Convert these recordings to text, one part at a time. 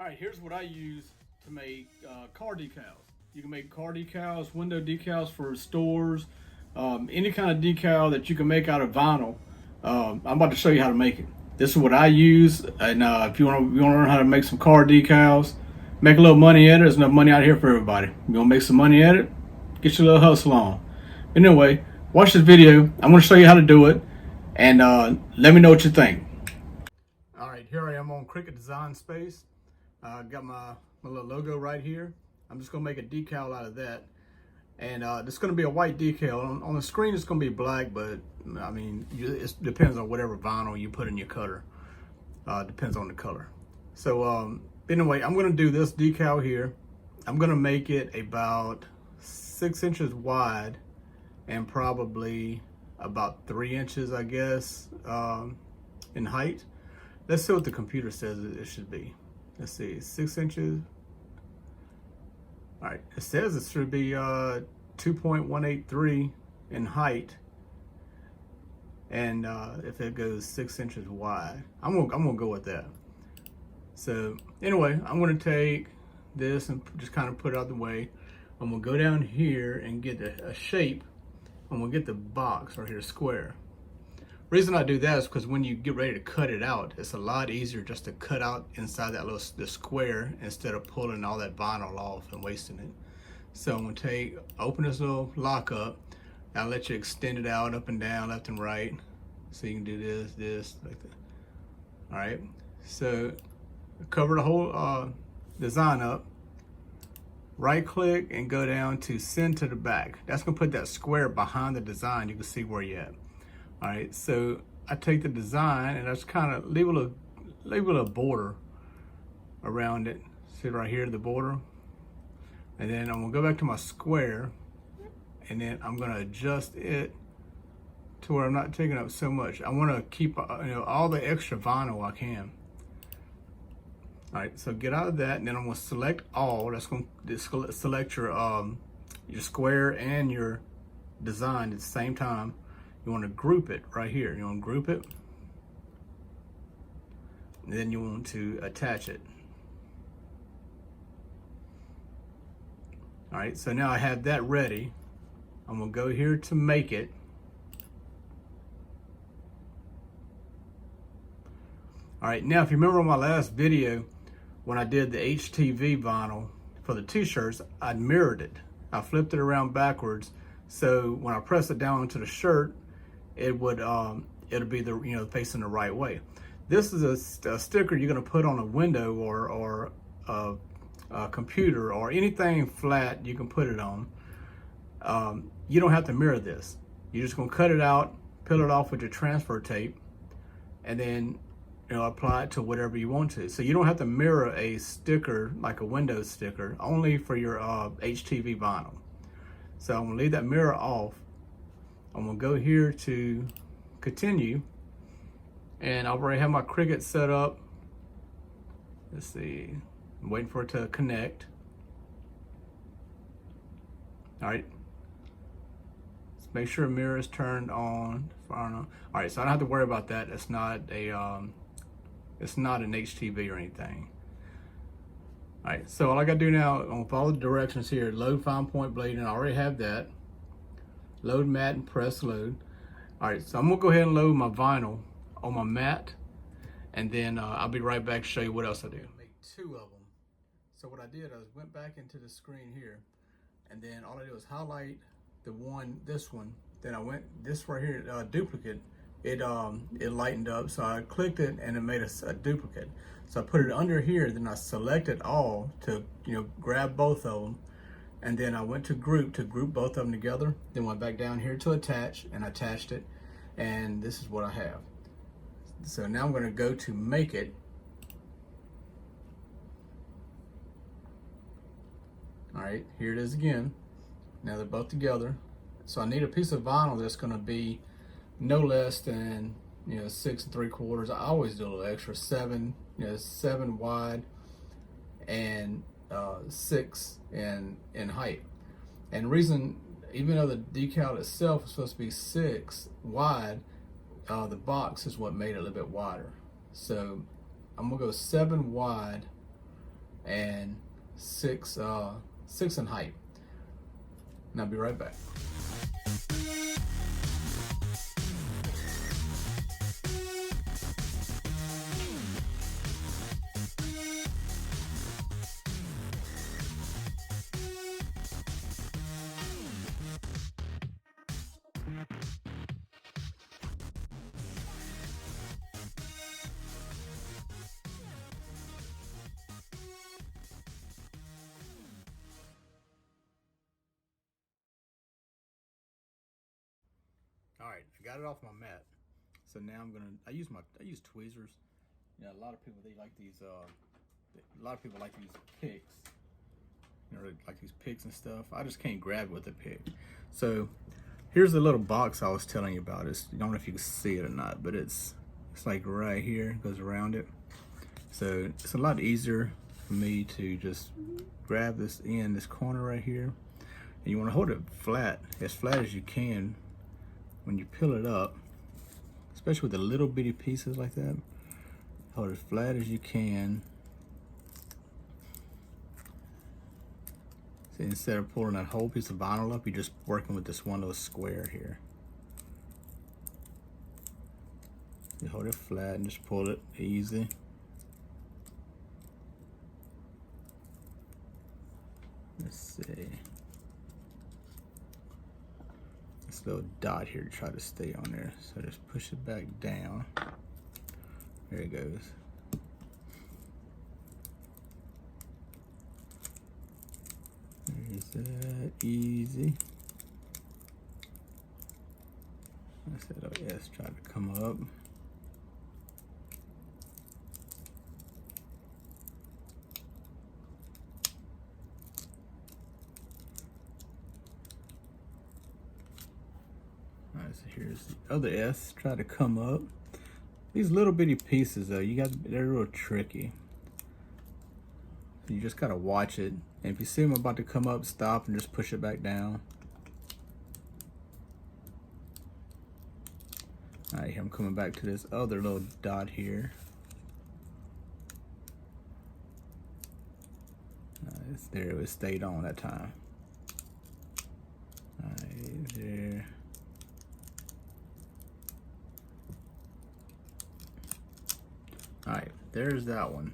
All right, here's what I use to make car decals. You can make car decals, window decals for stores, any kind of decal that you can make out of vinyl. I'm about to show you how to make it. This is what I use, and if you want to learn how to make some car decals, make a little money at it. There's enough money out here for everybody. You want to make some money at it? Get your little hustle on. Anyway, watch this video. I'm going to show you how to do it, and let me know what you think. All right, here I am on Cricut Design Space. I got my little logo right here. I'm just gonna make a decal out of that. And it's gonna be a white decal. On the screen it's gonna be black, but I mean, it depends on whatever vinyl you put in your cutter. Depends on the color. So anyway, I'm gonna do this decal here. I'm gonna make it about 6 inches wide and probably about 3 inches, I guess, in height. Let's see what the computer says it should be. Let's see, 6 inches. All right, it says it should be 2.183 in height, and if it goes 6 inches wide, I'm gonna go with that. So anyway, I'm gonna take this and just kind of put it out of the way. I'm gonna go down here and get a shape. I'm gonna get the box right here, square. Reason I do that is because when you get ready to cut it out, it's a lot easier just to cut out inside that the square instead of pulling all that vinyl off and wasting it. So I'm gonna open this little lock up. I'll let you extend it out up and down, left and right. So you can do this, like that. All right, so cover the whole design up. Right click and go down to send to the back. That's gonna put that square behind the design. You can see where you're at. All right, so I take the design and I just kind of leave a little border around it. See right here, the border. And then I'm gonna go back to my square, and then I'm gonna adjust it to where I'm not taking up so much. I wanna keep all the extra vinyl I can. All right, so get out of that, and then I'm gonna select all. That's gonna select your square and your design at the same time. You want to group it right here. You want to group it, and then you want to attach it. All right, so now I have that ready. I'm gonna go here to make it. All right, now if you remember on my last video, when I did the HTV vinyl for the t-shirts, I mirrored it. I flipped it around backwards, so when I press it down onto the shirt, it would it'll be facing the right way. This is a sticker you're gonna put on a window or a computer or anything flat you can put it on. You don't have to mirror this. You're just gonna cut it out, peel it off with your transfer tape, and then apply it to whatever you want to. So you don't have to mirror a sticker like a window sticker, only for your HTV vinyl. So I'm gonna leave that mirror off. I'm gonna go here to continue, and I already have my Cricut set up. Let's see, I'm waiting for it to connect. All right, let's make sure mirror is turned on. All right, so I don't have to worry about that. It's not an HTV or anything. All right, so all I gotta do now, I'm gonna follow the directions here. Load fine point bleeding, I already have that. Load mat and press load. All right, so I'm gonna go ahead and load my vinyl on my mat, and then I'll be right back to show you what else I do. Make 2 of them. So what I did, I went back into the screen here, and then all I did was highlight this one. Then I went this right here, duplicate. It lightened up, so I clicked it and it made a duplicate. So I put it under here, then I selected all to grab both of them. And then I went to group both of them together. Then went back down here to attach and attached it. And this is what I have. So now I'm gonna go to make it. All right, here it is again. Now they're both together. So I need a piece of vinyl that's gonna be no less than 6 3/4. I always do a little extra, 7 wide and 6 in height. And the reason, even though the decal itself is supposed to be 6 wide, the box is what made it a little bit wider. So I'm gonna go 7 wide and 6 in height. And I'll be right back. All right, I got it off my mat. So now I use tweezers. You know, a lot of people like these picks. You know, like these picks and stuff. I just can't grab it with a pick. So here's the little box I was telling you about. I don't know if you can see it or not, but it's like right here, it goes around it. So it's a lot easier for me to just grab this corner right here. And you want to hold it flat as you can when you peel it up, especially with the little bitty pieces like that. Hold it as flat as you can. So instead of pulling that whole piece of vinyl up, you're just working with this one little square here. You hold it flat and just pull it easy. Let's see. This little dot here to try to stay on there. So just push it back down. There it goes. There's that, easy. I said, oh yes, try to come up. All right, so here's the other S, try to come up. These little bitty pieces though, they're real tricky. You just gotta watch it. And if you see them about to come up, stop and just push it back down. All right, I'm coming back to this other little dot here. It's there, it stayed on that time. All right, there. All right, there's that one.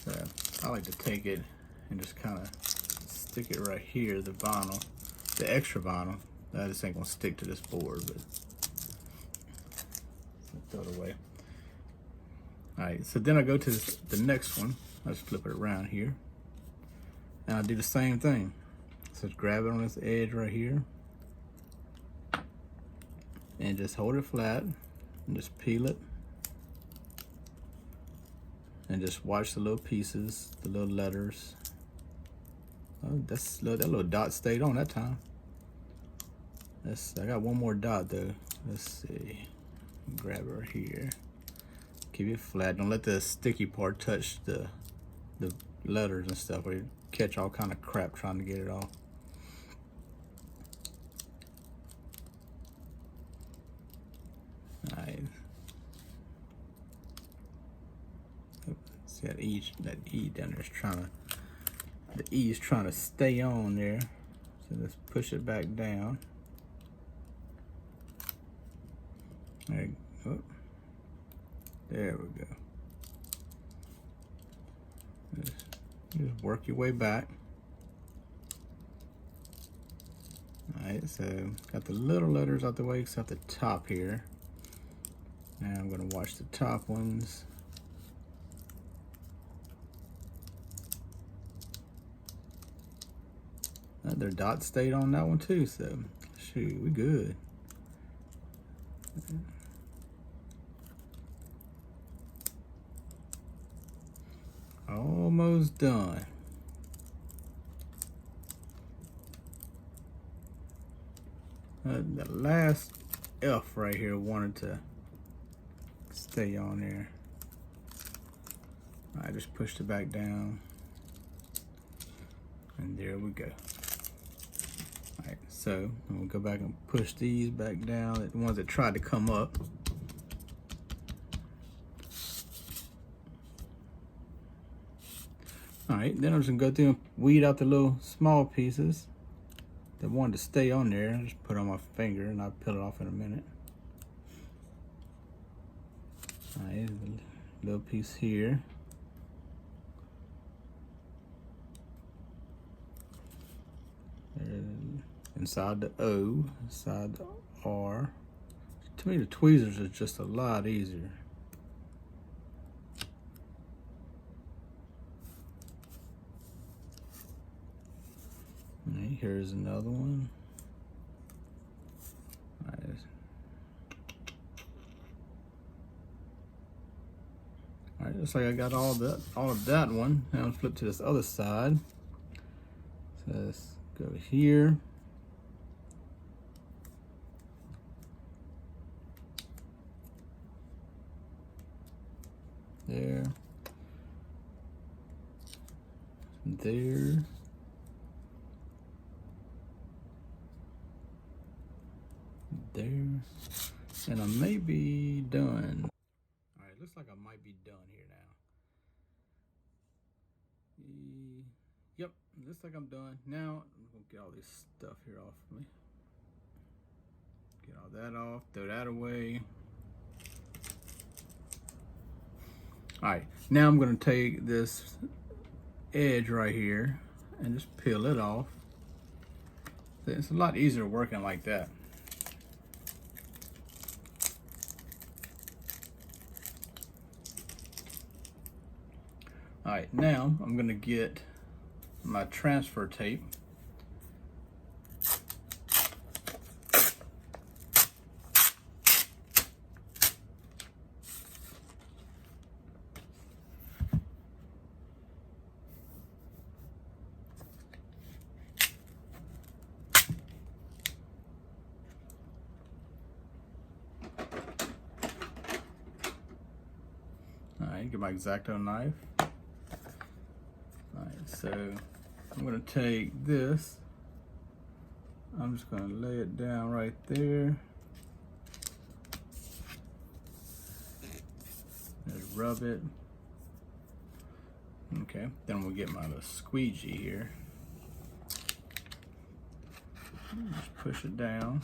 So I like to take it and just kind of stick it right here, the vinyl, the extra vinyl. That just ain't gonna stick to this board, but throw it away. All right, so then I go to the next one. I just flip it around here. And I do the same thing. So just grab it on this edge right here. And just hold it flat and just peel it. And just watch the little pieces, the little letters. Oh, that little dot stayed on that time. I got one more dot though. Let's see. Grab it right here. Keep it flat. Don't let the sticky part touch the letters and stuff, or you catch all kind of crap trying to get it off. All right. See that E down there is the E is trying to stay on there. So let's push it back down. There we go. There we go. Just work your way back. All right, so got the little letters out the way except the top here. Now I'm gonna watch the top ones. Their dot stayed on that one too, so shoot, we good. Almost done. The last F right here wanted to stay on there. I just pushed it back down. And there we go. All right, so I'm gonna go back and push these back down, the ones that tried to come up. All right, then I'm just gonna go through and weed out the little small pieces that wanted to stay on there. Just put it on my finger and I'll peel it off in a minute. All right, here's a little piece here. Inside the O, inside the R. To me, the tweezers is just a lot easier. All right, here's another one. All right. All right, looks like I got all of that one. Now let's flip to this other side. So let's go here. There. There. There. And I may be done. All right, looks like I might be done here now. Yep, looks like I'm done. Now, I'm gonna get all this stuff here off of me. Get all that off, throw that away. All right, now I'm gonna take this edge right here and just peel it off. It's a lot easier working like that. All right, now I'm gonna get my transfer tape. All right, get my X-Acto knife. All right, so I'm gonna take this. I'm just gonna lay it down right there. Just rub it. Okay, then we'll get my little squeegee here. Just push it down.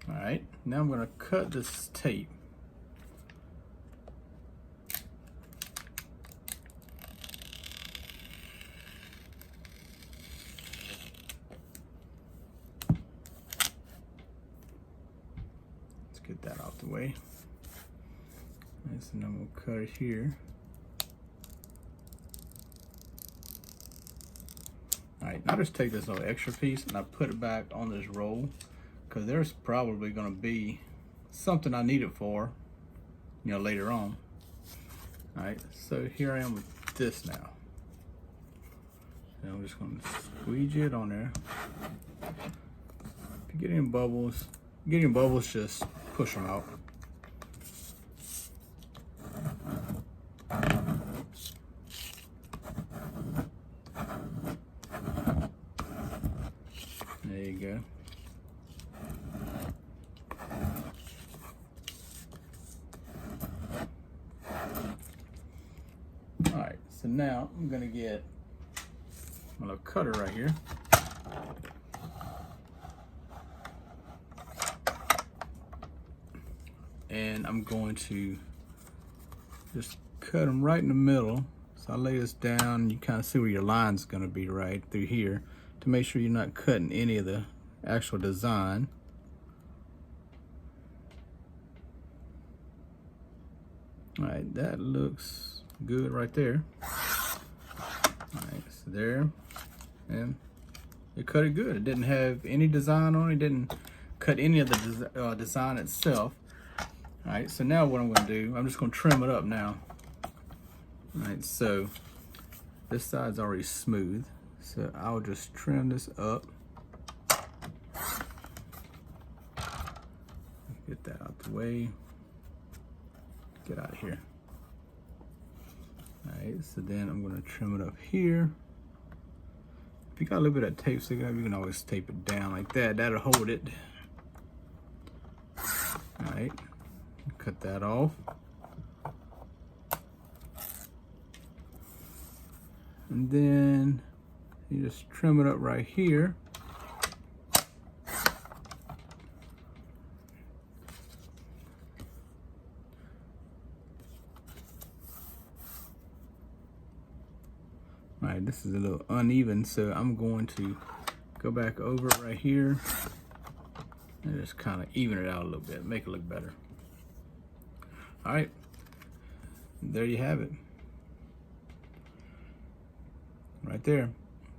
All right, now I'm gonna cut this tape. Let's get that out the way. And so then we'll cut it here. All right, now just take this little extra piece and I put it back on this roll, because there's probably gonna be something I need it for, you know, later on. All right, so here I am with this now. And I'm just gonna squeegee it on there. If you get any bubbles, just push them out. There you go. All right, so now I'm gonna get my little cutter right here. And I'm going to just cut them right in the middle. So I lay this down and you kind of see where your line's gonna be right through here to make sure you're not cutting any of the actual design. All right, that looks good right there. All right, so there, and it cut it good. It didn't have any design on it. It didn't cut any of the design itself. All right, so now what I'm gonna do, I'm just gonna trim it up now. All right, so this side's already smooth, so I'll just trim this up. Get that out the way. Get out of here. All right, so then I'm gonna trim it up here. If you got a little bit of tape sticking up, you can always tape it down like that. That'll hold it. All right, cut that off. And then you just trim it up right here. All right, this is a little uneven, so I'm going to go back over it right here and just kind of even it out a little bit, make it look better. All right, there you have it. Right there.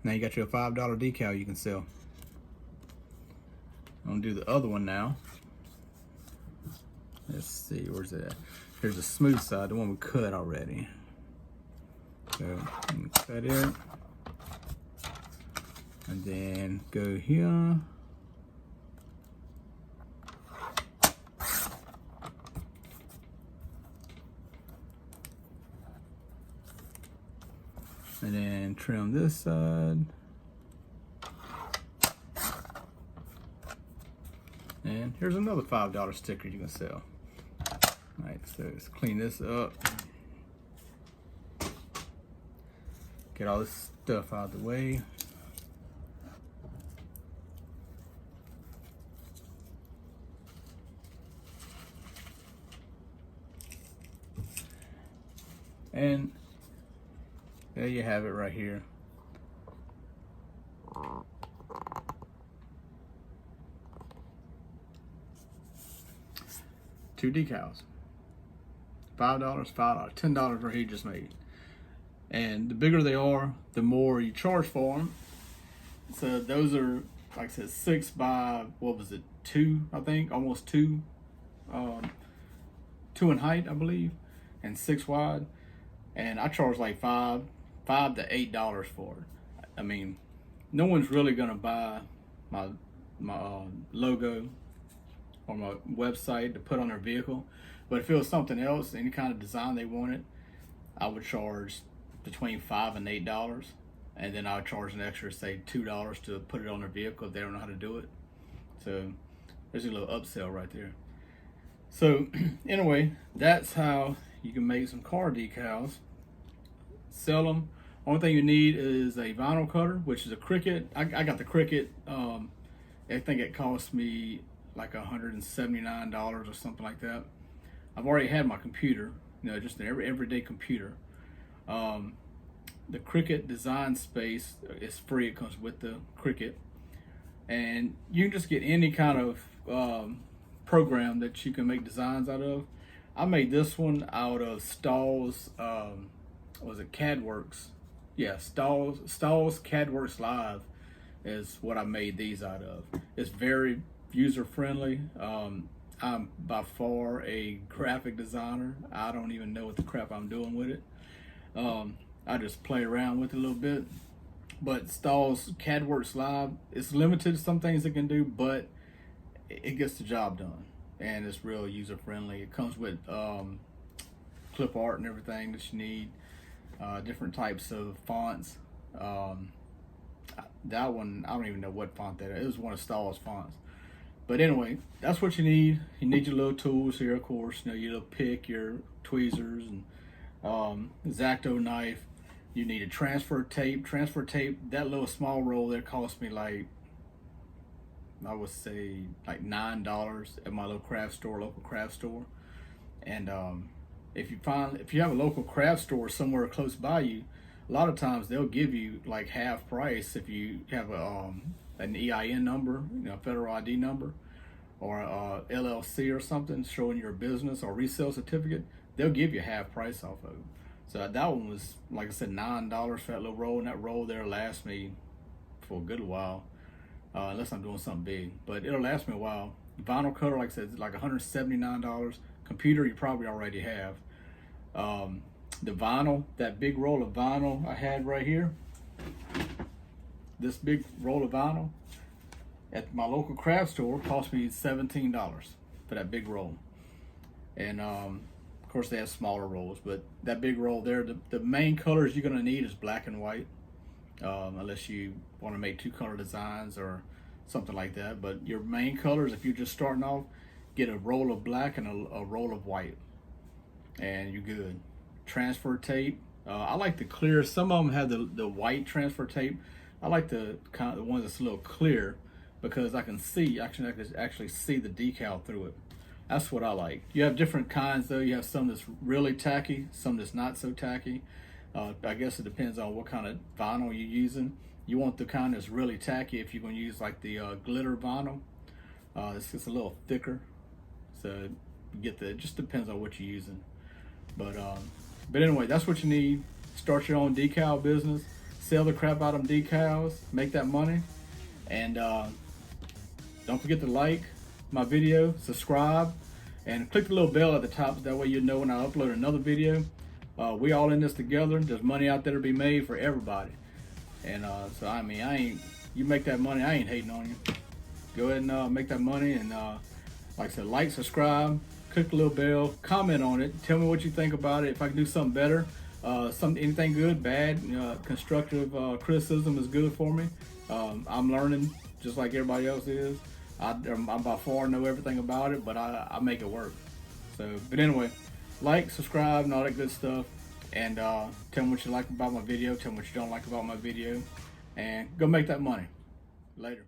Now you got your $5 decal you can sell. I'm gonna do the other one now. Let's see, where's it at? Here's the smooth side, the one we cut already. So cut it, and then go here. And then trim this side. And here's another $5 sticker you can sell. All right, so let's clean this up. Get all this stuff out of the way. And there you have it right here. Two decals. $5, $5, $10 right here just made. And the bigger they are, the more you charge for them. So those are, like I said, 6 by, what was it, 2, I think, almost 2. 2 in height, I believe, and 6 wide. And I charge like $5 to $8 for it. I mean, no one's really gonna buy my logo or my website to put on their vehicle. But if it was something else, any kind of design they wanted, I would charge between $5 and $8, and then I would charge an extra, say $2 to put it on their vehicle if they don't know how to do it. So there's a little upsell right there. So anyway, that's how you can make some car decals. Sell them. Only thing you need is a vinyl cutter, which is a Cricut. I got the Cricut. I think it cost me like $179 or something like that. I've already had my computer, you know, just an everyday computer. The Cricut Design Space is free. It comes with the Cricut, and you can just get any kind of program that you can make designs out of. I made this one out of Stahl's. Was it CADWorks? Yeah, Stahl's CADWorks Live is what I made these out of. It's very user friendly. I'm by far a graphic designer. I don't even know what the crap I'm doing with it. I just play around with it a little bit. But Stahl's CADWorks Live, it's limited to some things it can do, but it gets the job done. And it's real user friendly. It comes with clip art and everything that you need. Different types of fonts. That one, I don't even know what font that is. It was one of Stahl's fonts. But anyway, that's what you need. You need your little tools here, of course. You know, your little pick, your tweezers, and X-Acto knife. You need a transfer tape. Transfer tape, that little small roll there cost me like, I would say like $9 at my local craft store. And if you have a local craft store somewhere close by you, a lot of times they'll give you like half price if you have an EIN number, you know, federal ID number, or a LLC or something showing your business or resale certificate. They'll give you half price off of it. So that one was, like I said, $9 for that little roll, and that roll there lasts me for a good while, unless I'm doing something big. But it'll last me a while. Vinyl cutter, like I said, is like $179. Computer you probably already have. The vinyl, that big roll of vinyl I had right here, this big roll of vinyl at my local craft store cost me $17 for that big roll. And of course they have smaller rolls, but that big roll there, the main colors you're gonna need is black and white. unless you want to make 2-color designs or something like that. But your main colors, if you're just starting off, get a roll of black and a roll of white, and you're good. Transfer tape. I like the clear. Some of them have the white transfer tape. I like the one that's a little clear because I can actually see the decal through it. That's what I like. You have different kinds though. You have some that's really tacky, some that's not so tacky. I guess it depends on what kind of vinyl you're using. You want the kind that's really tacky if you're going to use like the glitter vinyl. It's just a little thicker, so you get the. It just depends on what you're using. But anyway, that's what you need. Start your own decal business. Sell the crap out of them decals. Make that money. And don't forget to like my video, subscribe, and click the little bell at the top. That way you know when I upload another video. We all in this together. There's money out there to be made for everybody. And so I mean, you make that money, I ain't hating on you. Go ahead and make that money. And like I said, like, subscribe, click the little bell, comment on it. Tell me what you think about it. If I can do something better, anything good, bad, constructive criticism is good for me. I'm learning just like everybody else is. I by far know everything about it, but I make it work. So, but anyway, like, subscribe, and all that good stuff. And tell me what you like about my video. Tell me what you don't like about my video. And go make that money. Later.